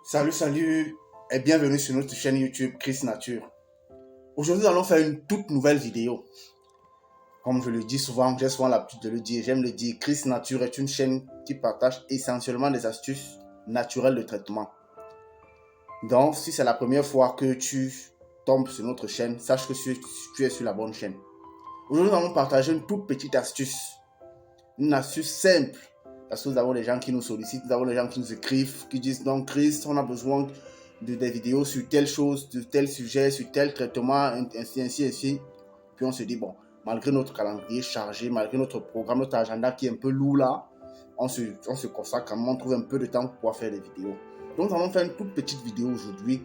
Salut et bienvenue sur notre chaîne YouTube Chris Nature. Aujourd'hui, nous allons faire une toute nouvelle vidéo. Comme je le dis souvent, j'ai souvent l'habitude de le dire, j'aime le dire, Chris Nature est une chaîne qui partage essentiellement des astuces naturelles de traitement. Donc, si c'est la première fois que tu tombes sur notre chaîne, sache que tu es sur la bonne chaîne. Aujourd'hui, nous allons partager une toute petite astuce. Une astuce simple. Parce que nous avons des gens qui nous sollicitent, nous avons des gens qui nous écrivent, qui disent donc Chris, on a besoin de des vidéos sur telle chose, de tel sujet, sur tel traitement, ainsi. Puis on se dit, bon, malgré notre calendrier chargé, malgré notre programme, notre agenda qui est un peu lourd là, on se consacre quand même, on trouve un peu de temps pour pouvoir faire des vidéos. Donc nous allons faire une toute petite vidéo aujourd'hui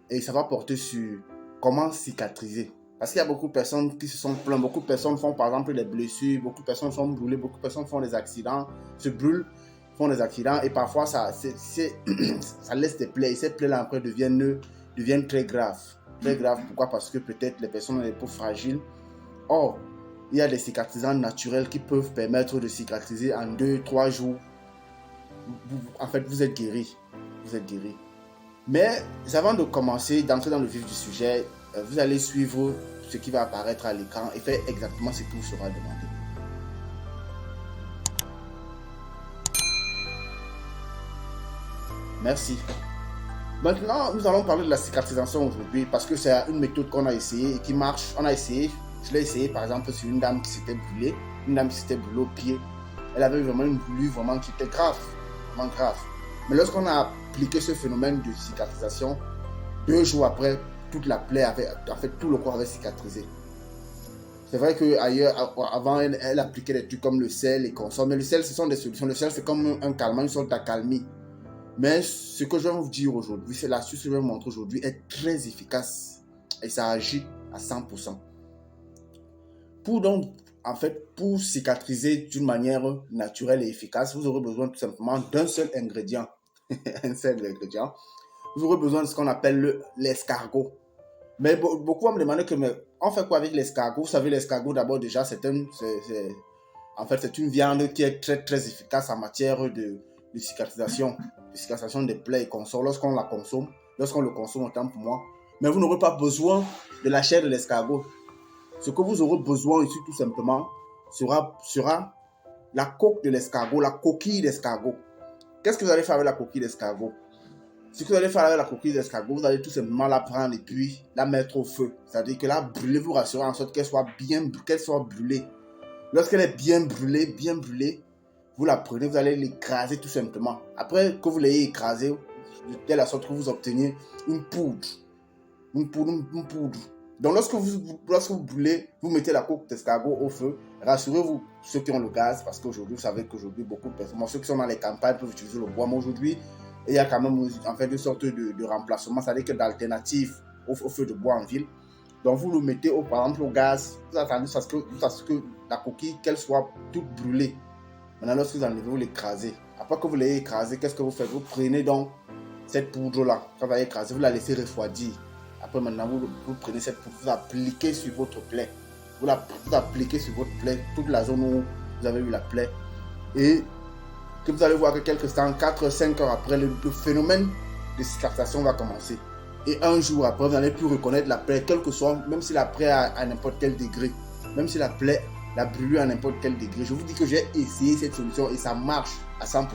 et ça va porter sur comment cicatriser. Parce qu'il y a beaucoup de personnes qui se sont plaintes, beaucoup de personnes font par exemple des blessures, beaucoup de personnes sont brûlées, beaucoup de personnes font des accidents, se brûlent, font des accidents et parfois ça laisse des plaies et ces plaies-là après deviennent très graves. Très graves, pourquoi? Parce que peut-être les personnes ont des peaux fragiles. Or, il y a des cicatrisants naturels qui peuvent permettre de cicatriser en 2-3 jours. En fait, vous êtes guéri. Vous êtes guéri. Mais avant de commencer, d'entrer dans le vif du sujet, vous allez suivre ce qui va apparaître à l'écran et faire exactement ce qui vous sera demandé. Merci. Maintenant, nous allons parler de la cicatrisation aujourd'hui parce que c'est une méthode qu'on a essayée et qui marche. On a essayé, je l'ai essayé par exemple sur une dame qui s'était brûlée, au pied. Elle avait vraiment une brûlure vraiment qui était grave, vraiment grave. Mais lorsqu'on a appliqué ce phénomène de cicatrisation, 2 jours après, toute la plaie tout le corps avait cicatrisé. C'est vrai qu'ailleurs, avant, elle appliquait des trucs comme le sel et consorts. Mais le sel, ce sont des solutions. Le sel, c'est comme un calmant, une sorte d'accalmie. Mais ce que je vais vous dire aujourd'hui, c'est l'astuce que je vais vous montrer aujourd'hui, est très efficace. Et ça agit à 100%. Pour cicatriser d'une manière naturelle et efficace, vous aurez besoin tout simplement d'un seul ingrédient. Un seul ingrédient. Vous aurez besoin de ce qu'on appelle l'escargot. Mais beaucoup vont me demander on fait quoi avec l'escargot? Vous savez, l'escargot d'abord déjà c'est une viande qui est très très efficace en matière de cicatrisation des plaies et consorts lorsqu'on le consomme autant pour moi. Mais vous n'aurez pas besoin de la chair de l'escargot. Ce que vous aurez besoin ici tout simplement sera la coque de l'escargot, la coquille d'escargot. Qu'est-ce que vous allez faire avec la coquille d'escargot? Ce que vous allez faire avec la coquille d'escargot, vous allez tout simplement la prendre et puis la mettre au feu. C'est-à-dire que la brûler, vous rassurez en sorte qu'elle soit brûlée. Lorsqu'elle est bien brûlée, vous la prenez, vous allez l'écraser tout simplement. Après que vous l'ayez écrasée, de telle sorte que vous obteniez une poudre. Donc lorsque vous brûlez, vous mettez la coque d'escargot au feu. Rassurez-vous, ceux qui ont le gaz, parce qu'aujourd'hui, vous savez qu'aujourd'hui, beaucoup de personnes, ceux qui sont dans les campagnes peuvent utiliser le bois. Mais aujourd'hui, il y a quand même une sorte de remplacement, c'est-à-dire que d'alternative au feu de bois en ville. Donc vous le mettez par exemple au gaz, vous attendez jusqu'à ce que la coquille qu'elle soit toute brûlée. Maintenant lorsque vous enlevez, vous l'écrasez. Après que vous l'ayez écrasé, qu'est-ce que vous faites? Vous prenez donc cette poudre là, quand vous l'avez écrasée, vous la laissez refroidir. Après maintenant vous prenez cette poudre, vous appliquez sur votre plaie. Vous appliquez sur votre plaie, toute la zone où vous avez eu la plaie. Et que vous allez voir que quelques temps, 4-5 heures après, le phénomène de cicatrisation va commencer. Et un jour après, vous n'allez plus reconnaître la plaie, quel que soit, même si la plaie à n'importe quel degré, même si la plaie, la brûlure à n'importe quel degré. Je vous dis que j'ai essayé cette solution et ça marche à 100%.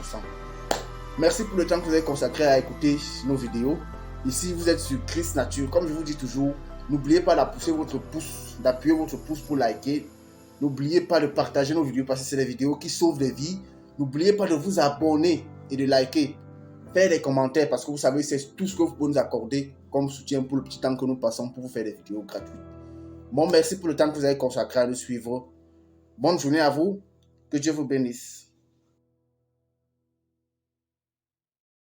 Merci pour le temps que vous avez consacré à écouter nos vidéos. Ici, vous êtes sur Chris Nature. Comme je vous dis toujours, n'oubliez pas d'appuyer votre pouce pour liker. N'oubliez pas de partager nos vidéos parce que c'est des vidéos qui sauvent des vies. N'oubliez pas de vous abonner et de liker. Faire des commentaires parce que vous savez, c'est tout ce que vous pouvez nous accorder comme soutien pour le petit temps que nous passons pour vous faire des vidéos gratuites. Bon, merci pour le temps que vous avez consacré à nous suivre. Bonne journée à vous. Que Dieu vous bénisse.